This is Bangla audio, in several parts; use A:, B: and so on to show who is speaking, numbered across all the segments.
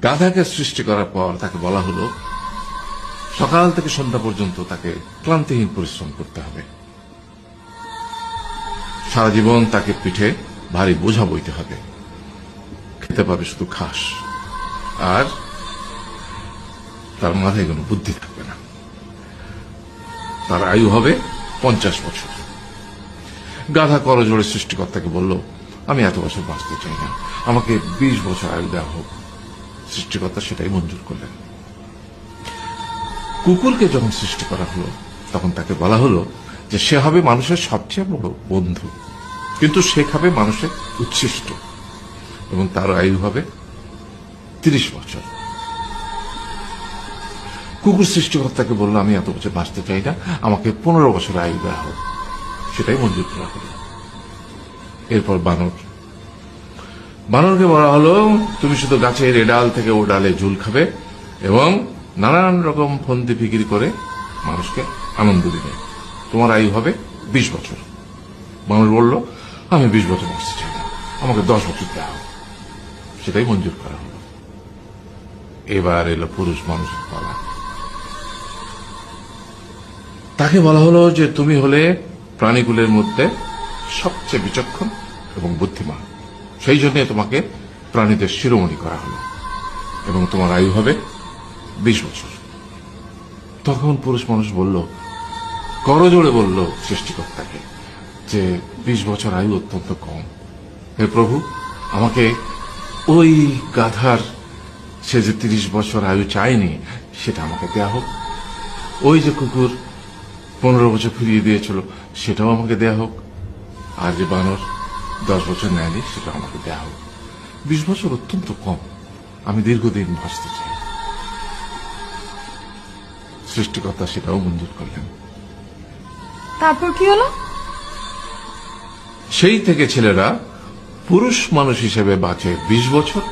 A: গাধাকে সৃষ্টি করার পর তাকে বলা হলো সকাল থেকে সন্ধ্যা পর্যন্ত তাকে ক্লান্তিহীন পরিশ্রম করতে হবে, সারা জীবন তাকে পিঠে ভারী বোঝা বইতে হবে, খেতে পাবে শুধু ঘাস, আর তার মাথায় কোনো বুদ্ধি থাকবে না। তার আয়ু হবে 50 বছর। গাধা করজোড়ে সৃষ্টিকর্তাকে বলল, আমি এত বছর বাঁচতে চাই না, আমাকে 20 বছর আয়ু দেওয়া হোক। সৃষ্টিকর্তা সেটাই মঞ্জুর করলেন। কুকুরকে যখন সৃষ্টি করা হলো তখন তাকে বলা হলো যে সে হবে মানুষের সবচেয়ে বড় বন্ধু, কিন্তু সে খাবে মানুষের উচ্ছিষ্ট, এবং তার আয়ু হবে 30 বছর। কুকুর সৃষ্টিকর্তাকে বলল, আমি এত বছর বাঁচতে চাই না, আমাকে 15 বছর আয়ু দেওয়া হোক। সেটাই মঞ্জুর করা হলো। এরপর বানরকে বলা হলো, তুমি শুধু গাছের এ ডাল থেকে ও ডালে ঝুল খাবে এবং নানান রকম ফন্দি ফিকির করে মানুষকে আনন্দ দিবে, তোমার আয়ু হবে 20 বছর। বানর বলল, আমি 20 বছর বাঁচতে চাই না, আমাকে 10 বছর দেওয়া হোক। সেটাই মঞ্জুর করা হলো। এবার এলো পুরুষ মানুষের পালা। তাকে বলা হলো যে তুমি হলে প্রাণীকুলের মধ্যে সবচেয়ে বিচক্ষণ এবং বুদ্ধিমান, সেই জন্য তোমাকে প্রাণীদের শিরোমণি করা হলো এবং তোমার আয়ু হবে 20 বছর। তখন পুরুষ মানুষ বলল, করজোড়ে বলল সৃষ্টিকর্তাকে যে 20 বছর আয়ু অত্যন্ত কম, হে প্রভু, আমাকে ওই গাধার সে যে 30 বছর আয়ু চায়নি সেটা আমাকে দেয়া হোক, ওই যে কুকুর 15 বছর ফিরিয়ে দিয়েছিল সেটাও আমাকে দেয়া হোক, আর যে বানর 10 বছর নেয়নি সেটা আমাকে দেয়া হোক। 20 বছর অত্যন্ত কম, আমি দীর্ঘদিন বাঁচতে চাই। সৃষ্টিকর্তা সেটাও মঞ্জুর করলেন।
B: তারপর কি হলো?
A: সেই থেকে ছেলেরা পুরুষ মানুষ হিসেবে বাঁচে 20 বছর,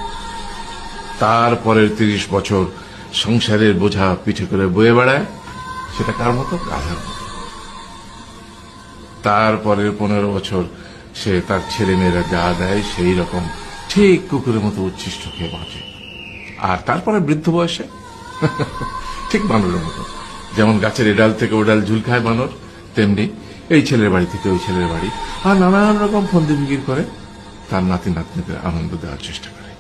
A: তারপরের 30 বছর সংসারের বোঝা পিঠে করে বয়ে বেড়ায়, সেটা কার মতো? গাধার মতো। তারপরের 15 বছর সে তার ছেলে মেয়েরা যা দেয় সেই রকম ঠিক কুকুরের মতো উচ্ছিষ্ট খেয়ে বাঁচে। আর তারপরে বৃদ্ধ বয়সে ঠিক বানরের মতো, যেমন গাছের এডাল থেকে ওডাল ঝুল খায় বানর, তেমনি এই ছেলের বাড়ি থেকে ওই ছেলের বাড়ি, আর নানান রকম ফন্দি ফিকির করে তার নাতি নাতনিদের আনন্দ দেওয়ার চেষ্টা করে।